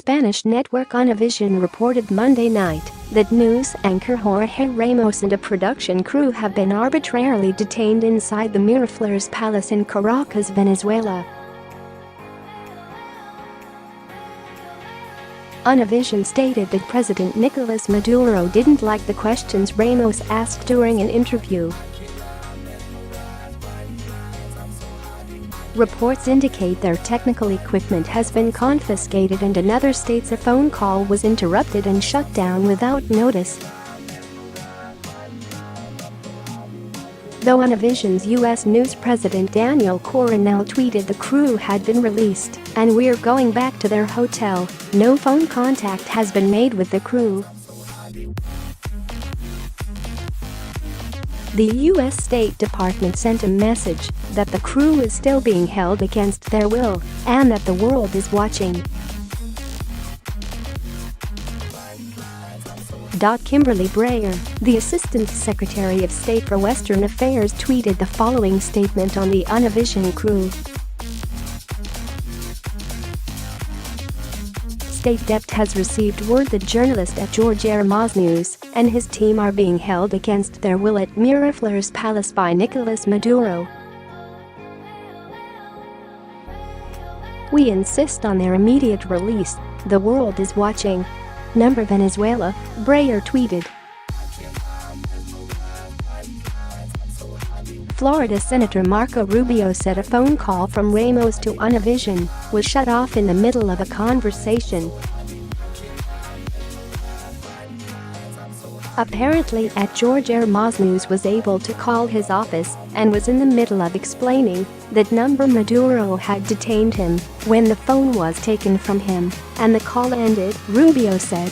Spanish network Univision reported Monday night that news anchor Jorge Ramos and a production crew have been arbitrarily detained inside the Miraflores Palace in Caracas, Venezuela. Univision stated that President Nicolas Maduro didn't like the questions Ramos asked during an interview. Reports indicate their technical equipment has been confiscated and in other states a phone call was interrupted and shut down without notice. Though Univision's U.S. News President Daniel Coronell tweeted the crew had been released and we're going back to their hotel, no phone contact has been made with the crew. The U.S. State Department sent a message that the crew is still being held against their will and that the world is watching. Kimberly Breier, the Assistant Secretary of State for Western Affairs, tweeted the following statement on the Univision crew. StateDept has received word that journalist at Jorge Ramos News and his team are being held against their will at Miraflores Palace by Nicolas Maduro. We insist on their immediate release. The world is watching. Number Venezuela, Breier tweeted. Florida Senator Marco Rubio said a phone call from Ramos to Univision was shut off in the middle of a conversation. Apparently, at Jorge Ramos News was able to call his office and was in the middle of explaining that Maduro had detained him when the phone was taken from him and the call ended, Rubio said.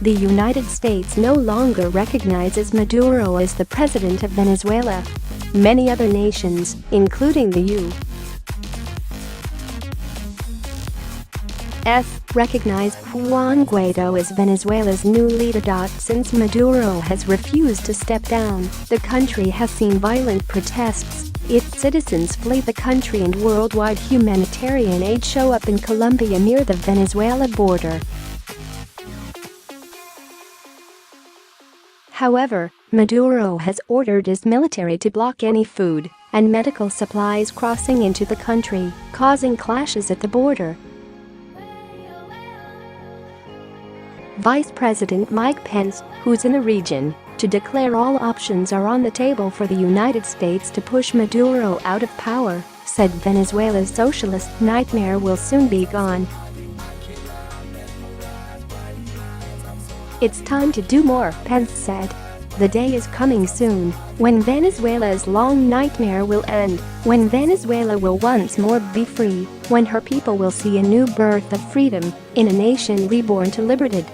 The United States no longer recognizes Maduro as the president of Venezuela. Many other nations, including the U.S., recognize Juan Guaido as Venezuela's new leader. Since Maduro has refused to step down, the country has seen violent protests, its citizens flee the country and worldwide humanitarian aid show up in Colombia near the Venezuela border. However, Maduro has ordered his military to block any food and medical supplies crossing into the country, causing clashes at the border. Vice President Mike Pence, who's in the region, to declare all options are on the table for the United States to push Maduro out of power, said Venezuela's socialist nightmare will soon be gone. It's time to do more, Pence said. The day is coming soon when Venezuela's long nightmare will end, when Venezuela will once more be free, when her people will see a new birth of freedom in a nation reborn to liberty.